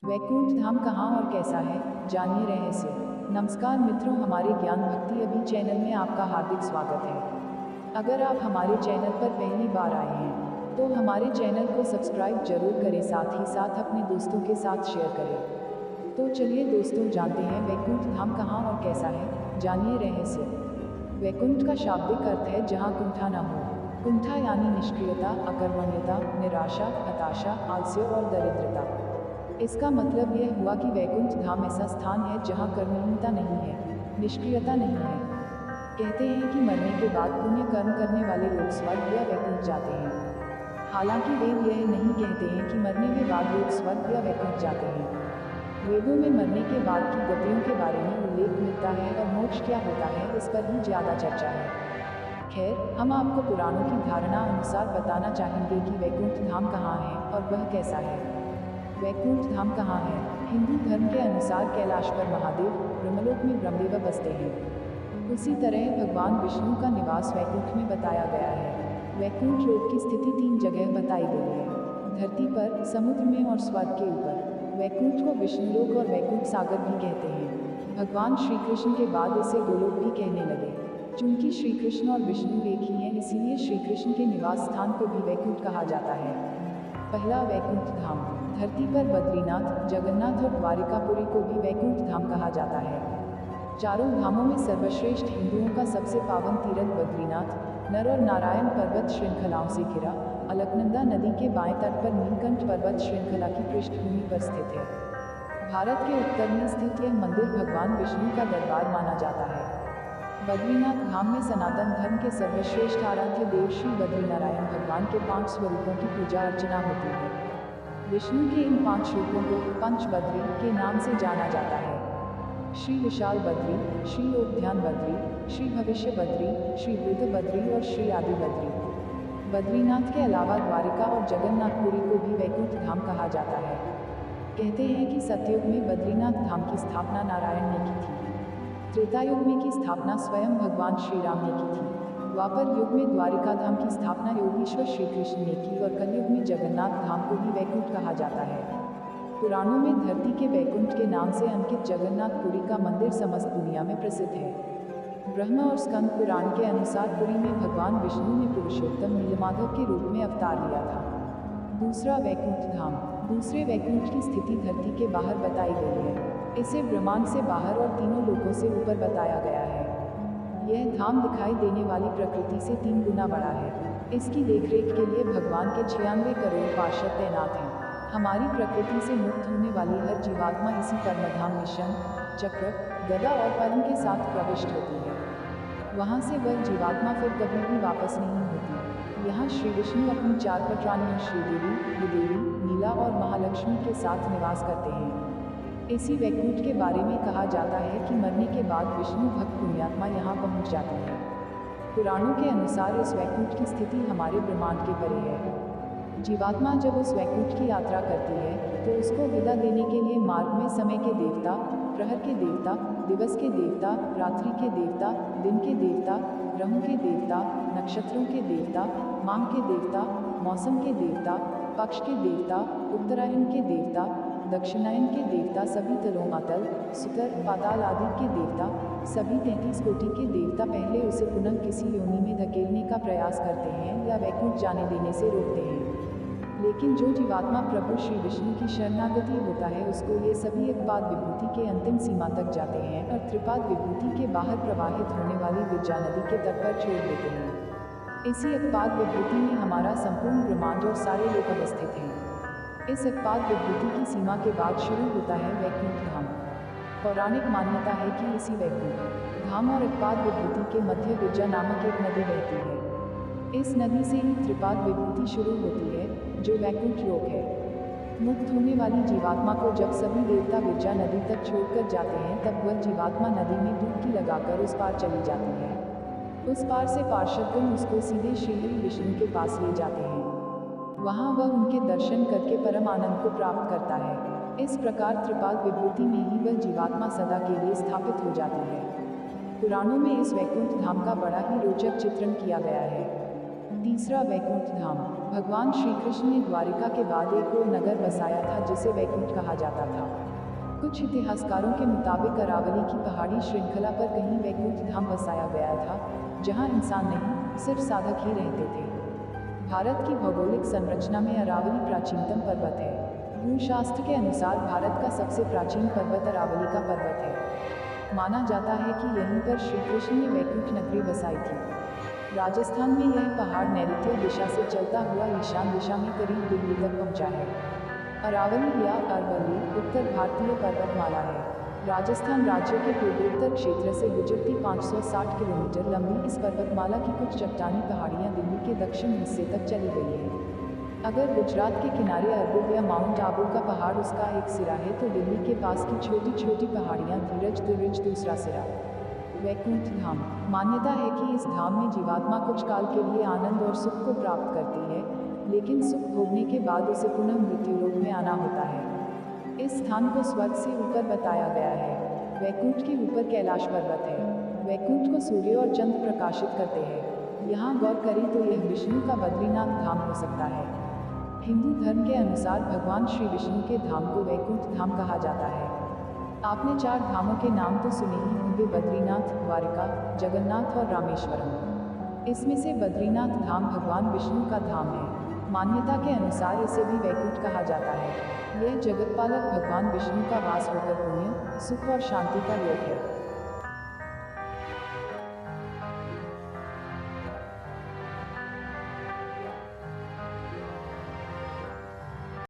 वैकुंठ धाम कहाँ और कैसा है, जानिए रहस्य। नमस्कार मित्रों, हमारे ज्ञान भक्ति अभी चैनल में आपका हार्दिक स्वागत है। अगर आप हमारे चैनल पर पहली बार आए हैं तो हमारे चैनल को सब्सक्राइब जरूर करें, साथ ही साथ अपने दोस्तों के साथ शेयर करें। तो चलिए दोस्तों, जानते हैं वैकुंठ धाम कहाँ और कैसा है, जानिए रहस्य। वैकुंठ का शाब्दिक अर्थ है जहाँ कुंठा न हो। कुंठा यानी निष्क्रियता, अकर्मण्यता, निराशा, हताशा, आलस्य और दरिद्रता। इसका मतलब यह हुआ कि वैकुंठ धाम ऐसा स्थान है जहाँ कर्महीनता नहीं है, निष्क्रियता नहीं है। कहते हैं कि मरने के बाद पुण्य कर्म करने वाले लोग स्वर्ग या वैकुंठ जाते हैं। हालांकि वेद यह नहीं कहते हैं कि मरने के बाद लोग स्वर्ग या वैकुंठ जाते हैं। वेदों में मरने के बाद की गतियों के बारे में उल्लेख मिलता है और मोक्ष क्या होता है इस पर ही ज़्यादा चर्चा है। खैर, हम आपको पुराणों की धारणा अनुसार बताना चाहेंगे कि वैकुंठ धाम कहाँ है और वह कैसा है। वैकुंठ धाम कहाँ है? हिंदू धर्म के अनुसार कैलाश पर महादेव, ब्रह्मलोक में ब्रह्मदेव बसते हैं। उसी तरह भगवान विष्णु का निवास वैकुंठ में बताया गया है। वैकुंठ लोक की स्थिति 3 जगह बताई गई है: धरती पर, समुद्र में और स्वर्ग के ऊपर। वैकुंठ को विष्णुलोक और वैकुंठ सागर भी कहते हैं। भगवान श्री कृष्ण के बाद इसे गोलोक भी कहने लगे। चूंकि श्री कृष्ण और विष्णु एक ही हैं, इसीलिए श्री कृष्ण के निवास स्थान को भी वैकुंठ कहा जाता है। पहला वैकुंठ धाम। धरती पर बद्रीनाथ, जगन्नाथ और द्वारिकापुरी को भी वैकुंठ धाम कहा जाता है। चारों धामों में सर्वश्रेष्ठ हिंदुओं का सबसे पावन तीर्थ बद्रीनाथ नर और नारायण पर्वत श्रृंखलाओं से घिरा, अलकनंदा नदी के बाएं तट पर नीलकंठ पर्वत श्रृंखला की पृष्ठभूमि पर स्थित है। भारत के उत्तर में स्थित यह मंदिर भगवान विष्णु का दरबार माना जाता है। बद्रीनाथ धाम में सनातन धर्म के सर्वश्रेष्ठ आराध्य देव श्री बद्रीनारायण भगवान के 5 स्वरूपों की पूजा अर्चना होती है। विष्णु के इन 5 रूपों को पंचबद्री के नाम से जाना जाता है: श्री विशाल बद्री, श्री योगध्यान बद्री, श्री भविष्य बद्री, श्री वृद्ध बद्री और श्री आदि बद्री। बद्रीनाथ के अलावा द्वारिका और जगन्नाथपुरी को भी वैकुंठ धाम कहा जाता है। कहते हैं कि सतयुग में बद्रीनाथ धाम की स्थापना नारायण ने की थी। त्रेतायुग में की स्थापना स्वयं भगवान श्री राम ने की थी। द्वापर युग में द्वारिका धाम की स्थापना योगीश्वर श्री कृष्ण ने की और कलयुग में जगन्नाथ धाम को भी वैकुंठ कहा जाता है। पुराणों में धरती के वैकुंठ के नाम से अंकित जगन्नाथपुरी का मंदिर समस्त दुनिया में प्रसिद्ध है। ब्रह्म और स्कंद पुराण के अनुसार पुरी में भगवान विष्णु ने पुरुषोत्तम नीलमाधव के रूप में अवतार लिया था। दूसरा वैकुंठ धाम। दूसरे वैकुंठ की स्थिति धरती के बाहर बताई गई है। इसे ब्रह्मांड से बाहर और तीनों लोकों से ऊपर बताया गया है। यह धाम दिखाई देने वाली प्रकृति से 3 गुना बड़ा है। इसकी देखरेख के लिए भगवान के 96 करोड़ पार्षद तैनात हैं। हमारी प्रकृति से मुक्त होने वाली हर जीवात्मा इसी परमधाम में शंख, चक्र, गदा और पद्म के साथ प्रविष्ट होती है। वहाँ से वह जीवात्मा फिर कभी भी वापस नहीं होती। यहाँ श्री विष्णु अपनी 4 पटरानियों श्रीदेवी, भूदेवी, नीला और महालक्ष्मी के साथ निवास करते हैं। इसी वैकुंठ के बारे में कहा जाता है कि मरने के बाद विष्णु भक्त पुण्यात्मा यहाँ पहुँच जाते हैं। पुराणों के अनुसार इस वैकुंठ की स्थिति हमारे ब्रह्मांड के परे है। जीवात्मा जब उस वैकुंठ की यात्रा करती है तो उसको विदा देने के लिए मार्ग में समय के देवता, प्रहर के देवता, दिवस के देवता, रात्रि के देवता, दिन के देवता, ग्रहों के देवता, नक्षत्रों के देवता, माह के देवता, मौसम के देवता, पक्ष के देवता, उत्तरायण के देवता, दक्षिणायन के देवता, सभी तलों मातल, सुतर, पाताल आदि के देवता, सभी 33 कोटि के देवता पहले उसे पुनः किसी योनि में धकेलने का प्रयास करते हैं या वैकुंठ जाने देने से रोकते हैं। लेकिन जो जीवात्मा प्रभु श्री विष्णु की शरणागति होता है उसको ये सभी एकपाद विभूति के अंतिम सीमा तक जाते हैं और त्रिपाद विभूति के बाहर प्रवाहित होने वाली विद्या नदी के तट पर छोड़ देते हैं। इसी एकपाद विभूति में हमारा संपूर्ण ब्रह्मांड और सारे लोक अवस्थित हैं। इस एकपाद विभूति की सीमा के बाद शुरू होता है वैकुंठ धाम। पौराणिक मान्यता है कि इसी वैकुंठ धाम और एकपाद विभूति के मध्य विद्या नामक एक नदी बहती है। इस नदी से ही त्रिपाद विभूति शुरू होती है, जो वैकुंठ लोक है। मुक्त होने वाली जीवात्मा को जब सभी देवता विद्या नदी तक छोड़कर जाते हैं तब वह जीवात्मा नदी में डुबकी लगाकर उस पार चली जाती है। उस पार से पार्षदगण उसको सीधे श्रीहरि विष्णु के पास ले जाते हैं। वहाँ वह उनके दर्शन करके परम आनंद को प्राप्त करता है। इस प्रकार त्रिपाद विभूति में ही वह जीवात्मा सदा के लिए स्थापित हो जाती है। पुराणों में इस वैकुंठ धाम का बड़ा ही रोचक चित्रण किया गया है। तीसरा, वैकुंठ धाम। भगवान श्री कृष्ण ने द्वारिका के बाद एक और नगर बसाया था जिसे वैकुंठ कहा जाता था। कुछ इतिहासकारों के मुताबिक अरावली की पहाड़ी श्रृंखला पर कहीं वैकुंठ धाम बसाया गया था, जहां इंसान नहीं, सिर्फ साधक ही रहते थे। भारत की भौगोलिक संरचना में अरावली प्राचीनतम पर्वत है। भूशास्त्र के अनुसार भारत का सबसे प्राचीन पर्वत अरावली का पर्वत है। माना जाता है कि यहीं पर श्री कृष्ण ने वैकुंठ नगरी बसाई थी। राजस्थान में यह पहाड़ नैऋत्य दिशा से चलता हुआ ईशान दिशा में करीब दिल्ली तक पहुंचा है। अरावली या अरवली उत्तर भारतीय पर्वतमाला है। राजस्थान राज्य के पूर्वोत्तर क्षेत्र से गुजरती 560 किलोमीटर लंबी इस पर्वतमाला की कुछ चट्टानी पहाड़ियां दिल्ली के दक्षिण हिस्से तक चली गई हैं। अगर गुजरात के किनारे अरबुल या माउंट आबू का पहाड़ उसका एक सिरा है, तो दिल्ली के पास की छोटी छोटी पहाड़ियां धीरज दिर्ज दूसरा सिरा। वैकुंठ धाम। मान्यता है कि इस धाम में जीवात्मा कुछ काल के लिए आनंद और सुख को प्राप्त करती है, लेकिन सुख भोगने के बाद उसे पुनः मृत्युलोक में आना होता है। इस स्थान को स्वर्ग से ऊपर बताया गया है। वैकुंठ के ऊपर कैलाश पर्वत है। वैकुंठ को सूर्य और चंद्र प्रकाशित करते हैं। यहाँ गौर करें तो यह विष्णु का बद्रीनाथ धाम हो सकता है। हिंदू धर्म के अनुसार भगवान श्री विष्णु के धाम को वैकुंठ धाम कहा जाता है। आपने 4 धामों के नाम तो सुने ही होंगे: बद्रीनाथ, द्वारिका, जगन्नाथ और रामेश्वरम। इसमें से बद्रीनाथ धाम भगवान विष्णु का धाम है। मान्यता के अनुसार इसे भी वैकुंठ कहा जाता है। यह जगतपालक भगवान विष्णु का वास होकर पुण्य, सुख और शांति का लोक है।